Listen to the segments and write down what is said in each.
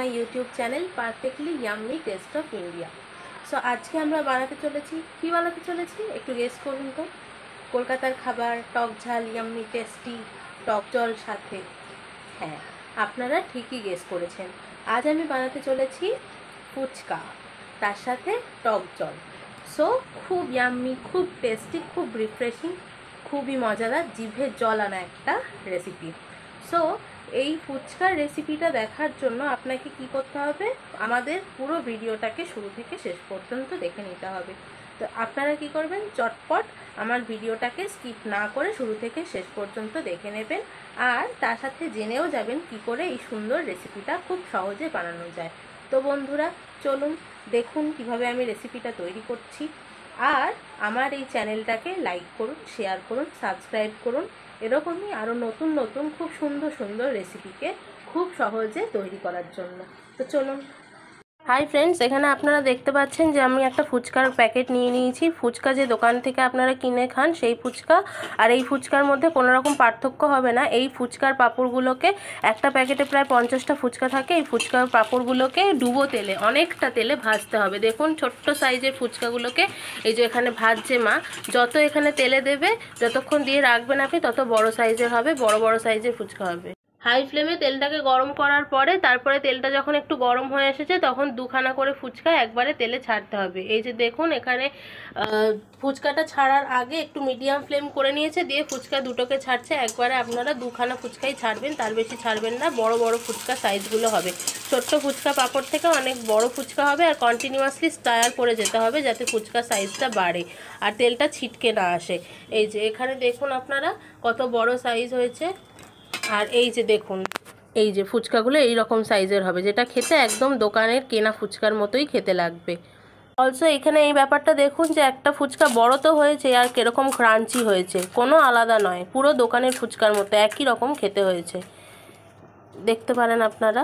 My YouTube channel perfectly yummy test of India. So আজকে আমরা বানাতে চলেছি একটু গেস করুন তো। কলকাতার খাবার, টক ঝাল ইয়াম্মি টেস্টি, টক জল সাথে। হ্যাঁ, আপনারা ঠিকই গেস করেছেন। আজ আমি বানাতে চলেছি ফুচকা, তার সাথে টক জল। সো খুব ইয়াম্মি, খুব টেস্টি, খুব রিফ্রেশিং, খুবই মজাদার, জিভে জল আনা একটা রেসিপি। সো এই ফুচকার রেসিপিটা দেখার জন্য আপনাকে কি করতে হবে, আমাদের পুরো ভিডিওটাকে শুরু থেকে শেষ পর্যন্ত দেখে নিতে হবে। তো আপনারা কি করবেন, চটপট আমার ভিডিওটাকে স্কিপ না করে শুরু থেকে শেষ পর্যন্ত দেখে নেবেন, আর তার সাথে জেনেও যাবেন কি করে এই সুন্দর রেসিপিটা খুব সহজে বানানো যায়। তো বন্ধুরা চলুন দেখুন কিভাবে আমি রেসিপিটা তৈরি করছি। আর আমার এই চ্যানেলটাকে লাইক করুন, শেয়ার করুন, সাবস্ক্রাইব করুন, এরকমই আরও নতুন নতুন খুব সুন্দর সুন্দর রেসিপিকে খুব সহজে তৈরি করার জন্য। তো চলুন। হাই ফ্রেন্ডস, এখানে আপনারা দেখতে পাচ্ছেন যে আমি একটা ফুচকার প্যাকেট নিয়ে নিয়েছি। ফুচকা যে দোকান থেকে আপনারা কিনে খান সেই ফুচকা, আর এই ফুচকার মধ্যে কোনো রকম পার্থক্য হবে না। এই ফুচকার পাঁপড়গুলোকে, একটা প্যাকেটে প্রায় 50টা ফুচকা থাকে, এই ফুচকার পাঁপড়গুলোকে ডুবো তেলে, অনেকটা তেলে ভাজতে হবে। দেখুন ছোট্ট সাইজের ফুচকাগুলোকে এই যে এখানে ভাজছে মা। যত এখানে তেলে দেবে, যতক্ষণ দিয়ে রাখবেন আপনি, তত বড় সাইজের হবে, বড় বড় সাইজের ফুচকা হবে। হাই ফ্লেমে তেলটাকে গরম করার পরে, তারপরে তেলটা যখন একটু গরম হয়ে এসেছে তখন দুখানা করে ফুচকা একবারে তেলে ছাড়তে হবে। এই যে দেখুন এখানে ফুচকাটা ছাড়ার আগে একটু মিডিয়াম ফ্লেম করে নিয়েছে, দিয়ে ফুচকা দুটোকে ছাড়ছে। একবারে আপনারা দুখানা ফুচকাই ছাড়বেন, তার বেশি ছাড়বেন না। বড় বড় ফুচকা সাইজগুলো হবে, ছোট্ট ফুচকা পাঁপড় থেকে অনেক বড় ফুচকা হবে। আর কন্টিনিউয়াসলি স্টার করে যেতে হবে যাতে ফুচকা সাইজটা বাড়ে আর তেলটা ছিটকে না আসে। এই যে এখানে দেখুন আপনারা কত বড় সাইজ হয়েছে। আর এই যে দেখুন, এই যে ফুচকাগুলো এই রকম সাইজের হবে, যেটা খেতে একদম দোকানের কেনা ফুচকার মতোই খেতে লাগবে। অলসো এখানে এই ব্যাপারটা দেখুন যে একটা ফুচকা বড় তো হয়েছে আর কীরকম ক্রাঞ্চি হয়েছে, কোনো আলাদা নয়, পুরো দোকানের ফুচকার মতো একই রকম খেতে হয়েছে, দেখতে পারেন আপনারা।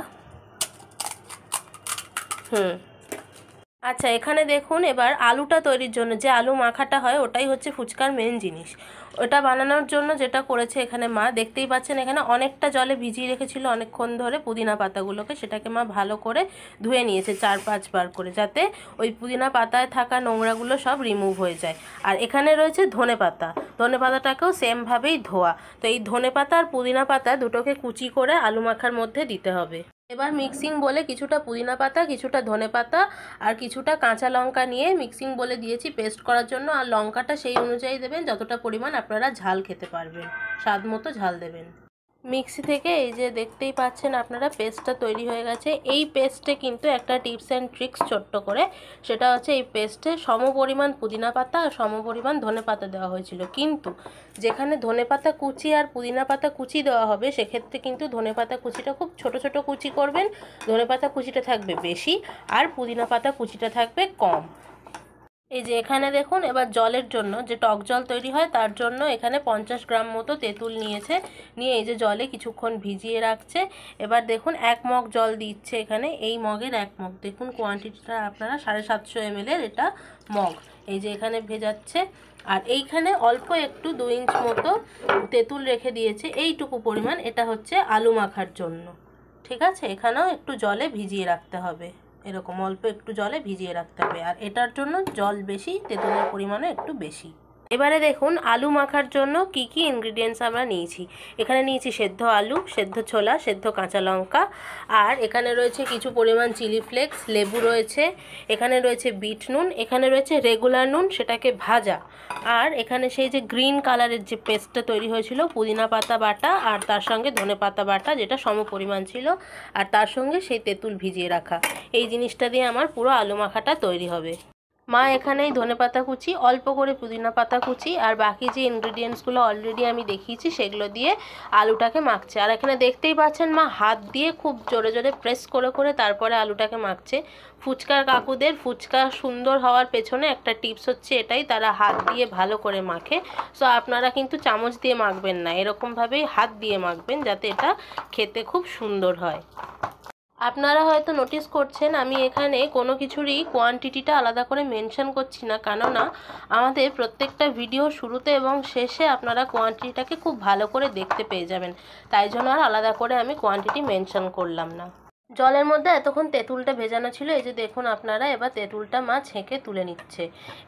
আচ্ছা, এখানে দেখুন এবার আলুটা তৈরির জন্য যে আলু মাখাটা হয় ওটাই হচ্ছে ফুচকার মেন জিনিস। ওটা বানানোর জন্য যেটা করেছে এখানে মা, দেখতেই পাচ্ছেন এখানে অনেকটা জলে ভিজিয়ে রেখেছিল অনেকক্ষণ ধরে পুদিনা পাতাগুলোকে, সেটাকে মা ভালো করে ধুয়ে নিয়েছে 4-5 বার করে, যাতে ওই পুদিনা পাতায় থাকা নোংরাগুলো সব রিমুভ হয়ে যায়। আর এখানে রয়েছে ধনে পাতা, ধনে পাতাটাকেও সেমভাবেই ধোয়া। তো এই ধনে পাতা আর পুদিনা পাতা দুটোকে কুচি করে আলু মাখার মধ্যে দিতে হবে। এবার মিক্সিং বলে কিছুটা পুদিনা পাতা, কিছুটা ধনে পাতা আর কিছুটা কাঁচা লঙ্কা নিয়ে মিক্সিং বলে দিয়েছি পেস্ট করার জন্য। আর লঙ্কাটা সেই অনুযায়ী দেবেন যতটা পরিমাণ আপনারা ঝাল খেতে পারবেন, স্বাদ মতো ঝাল দেবেন। মিক্সি থেকে এই যে দেখতেই পাচ্ছেন আপনারা পেস্টটা তৈরি হয়ে গেছে। এই পেস্টে কিন্তু একটা টিপস অ্যান্ড ট্রিক্স ছোট্ট করে, সেটা হচ্ছে এই পেস্টে সমপরিমাণ পুদিনা পাতা আর সমপরিমাণ ধনে পাতা দেওয়া হয়েছিল, কিন্তু যেখানে ধনে পাতা কুচি আর পুদিনা পাতা কুচি দেওয়া হবে সেক্ষেত্রে কিন্তু ধনে পাতা কুচিটা খুব ছোট ছোট কুচি করবেন। ধনে পাতা কুচিটা থাকবে বেশি আর পুদিনা পাতা কুচিটা থাকবে কম। এই যে এখানে দেখুন এবার জলের জন্য, যে টক জল তৈরি হয় তার জন্য এখানে 50 গ্রাম মতো তেঁতুল নিয়েছে, নিয়ে এই যে জলে কিছুক্ষণ ভিজিয়ে রাখছে। এবার দেখুন 1 মগ জল দিচ্ছে এখানে, এই মগের 1 মগ, দেখুন কোয়ান্টিটিটা আপনারা 750 ml এটা মগ। এই যে এখানে ভেজাচ্ছে, আর এইখানে অল্প একটু 2 ইঞ্চ মতো তেঁতুল রেখে দিয়েছে, এইটুকু পরিমাণ, এটা হচ্ছে আলু মাখার জন্য। ঠিক আছে, এখানেও একটু জলে ভিজিয়ে রাখতে হবে, এরকম অল্প একটু জলে ভিজিয়ে রাখতে হবে। আর এটার জন্য জল বেশি, তেঁতুলের পরিমাণও একটু বেশি। এবারে দেখুন আলু মাখার জন্য কি কি ইনগ্রিডিয়েন্টস আমরা নিয়েছি। এখানে নিয়েছি সেদ্ধ আলু, সেদ্ধ ছোলা, সেদ্ধ কাঁচা লঙ্কা, আর এখানে রয়েছে কিছু পরিমাণ চিলি ফ্লেক্স, লেবু রয়েছে, এখানে রয়েছে বিট নুন, এখানে রয়েছে রেগুলার নুন সেটাকে ভাজা, আর এখানে সেই যে গ্রিন কালারের যে পেস্টটা তৈরি হয়েছিল পুদিনা পাতা বাটা আর তার সঙ্গে ধনে পাতা বাটা, যেটা সম পরিমাণ ছিল, আর তার সঙ্গে সেই তেঁতুল ভিজিয়ে রাখা। এই জিনিসটা দিয়ে আমার পুরো আলু মাখাটা তৈরি হবে। মা এখানেই ধনে পাতা কুচি, অল্প করে পুদিনা পাতা কুচি আর বাকি যে ইনগ্রিডিয়েন্টসগুলো অলরেডি আমি দেখিয়েছি সেগুলো দিয়ে আলুটাকে মাখছে। আর এখানে দেখতেই পাচ্ছেন মা হাত দিয়ে খুব জোরে জোরে প্রেস করে করে তারপরে আলুটাকে মাখছে। ফুচকার কাকুদের ফুচকা সুন্দর হওয়ার পেছনে একটা টিপস হচ্ছে এটাই, তারা হাত দিয়ে ভালো করে মাখে। সো আপনারা কিন্তু চামচ দিয়ে মাখবেন না, এরকমভাবেই হাত দিয়ে মাখবেন যাতে এটা খেতে খুব সুন্দর হয়। আপনারা হয়তো নোটিস করছেন আমি এখানে কোনো কিছুরই কোয়ান্টিটিটা আলাদা করে মেনশন করছি না, কেননা আমাদের প্রত্যেকটা ভিডিও শুরুতে এবং শেষে আপনারা কোয়ান্টিটিটাকে খুব ভালো করে দেখতে পেয়ে যাবেন, তাই জন্য আর আলাদা করে আমি কোয়ান্টিটি মেনশন করলাম না। জলের মধ্যে এতক্ষণ তেঁতুলটা ভেজানো ছিল, এই যে দেখুন আপনারা, এবার তেঁতুলটা মা ছেঁকে তুলে নিচ্ছে।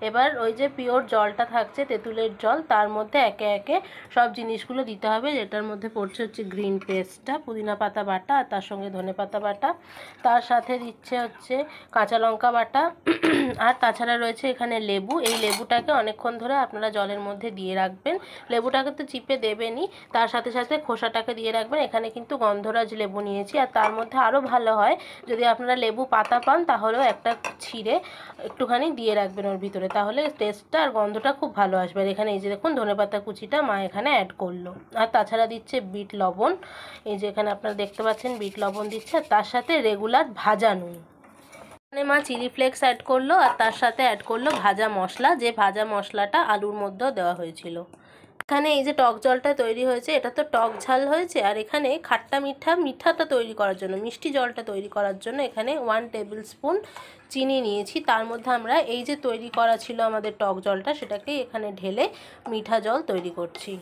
এবার ওই যে পিওর জলটা থাকছে তেঁতুলের জল, তার মধ্যে একে একে সব জিনিসগুলো দিতে হবে, যেটার মধ্যে পড়ছে হচ্ছে গ্রিন পেস্টটা, পুদিনা পাতা বাটা, আর তার সঙ্গে ধনে পাতা বাটা, তার সাথে দিচ্ছে হচ্ছে কাঁচা লঙ্কা বাটা, আর তাছাড়া রয়েছে এখানে লেবু। এই লেবুটাকে অনেকক্ষণ ধরে আপনারা জলের মধ্যে দিয়ে রাখবেন। লেবুটাকে তো চিপে দেবেনই, তার সাথে সাথে খোসাটাকে দিয়ে রাখবেন। এখানে কিন্তু গন্ধরাজ লেবু নিয়েছি, আর তার মধ্যে আরও ভালো হয় যদি আপনারা লেবু পাতা পান, তাহলেও একটা ছিঁড়ে একটুখানি দিয়ে রাখবেন ওর ভিতরে, তাহলে টেস্টটা আর গন্ধটা খুব ভালো আসবে। আর এখানে এই যে দেখুন ধনেপাতা কুচিটা মা এখানে অ্যাড করলো, আর তাছাড়া দিচ্ছে বিট লবণ। এই যে এখানে আপনারা দেখতে পাচ্ছেন বিট লবণ দিচ্ছে, আর তার সাথে রেগুলার ভাজা নুন। এখানে মা চিলি ফ্লেক্স অ্যাড করলো, আর তার সাথে অ্যাড করলো ভাজা মশলা, যে ভাজা মশলাটা আলুর মধ্যেও দেওয়া হয়েছিল। এখানে এই যে টক জলটা তৈরি হয়েছে, এটা তো টক ঝাল হয়েছে, আর এখানে খাট্টা মিঠাটা তৈরি করার জন্য, মিষ্টি জলটা তৈরি করার জন্য এখানে 1 টেবিল স্পুন চিনি নিয়েছি। তার মধ্যে আমরা এই যে তৈরি করা ছিল আমাদের টক জলটা, সেটাকে এখানে ঢেলে মিঠা জল তৈরি করছি।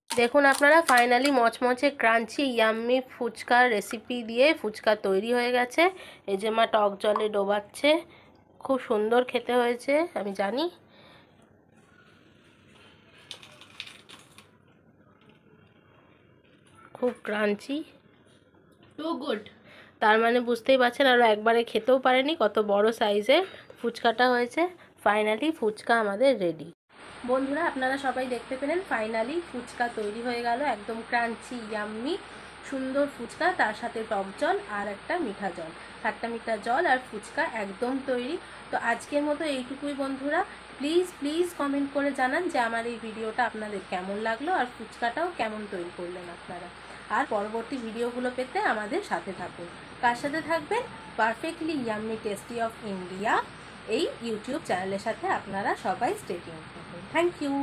দেখুন আপনারা, ফাইনালি মচমচে ক্রাঞ্চি ইয়াম্মি ফুচকার রেসিপি দিয়ে ফুচকা তৈরি হয়ে গেছে। এই যে মা টক জলে ডোবাচ্ছে, খুব সুন্দর খেতে হয়েছে আমি জানি। খুব ক্রাঞ্চি, টু গুড। তার মানে বুঝতেই পারছেন, আরও একবারে খেতেও পারেনি, কত বড় সাইজের ফুচকাটা হয়েছে। ফাইনালি ফুচকা আমাদের রেডি। বন্ধুরা আপনারা সবাই দেখতে পেলেন, ফাইনালি ফুচকা তৈরি হয়ে গেল, একদম ক্রাঞ্চি ইয়াম্মি সুন্দর ফুচকা, তার সাথে টক জল আর একটা মিঠা জল, খাট্টা মিঠা জল আর ফুচকা একদম তৈরি। তো আজকের মতো এইটুকুই বন্ধুরা। প্লিজ প্লিজ কমেন্ট করে জানান যে আমার এই ভিডিওটা আপনাদের কেমন লাগলো, আর ফুচকাটাও কেমন তৈরি করলেন আপনারা। আর পরবর্তী ভিডিওগুলো পেতে আমাদের সাথে থাকুন। কার সাথে থাকবেন? Perfectly yummy tasty of India এই ইউটিউব চ্যানেলের সাথে আপনারা সবাই স্টে টিউন থাকুন। Thank you.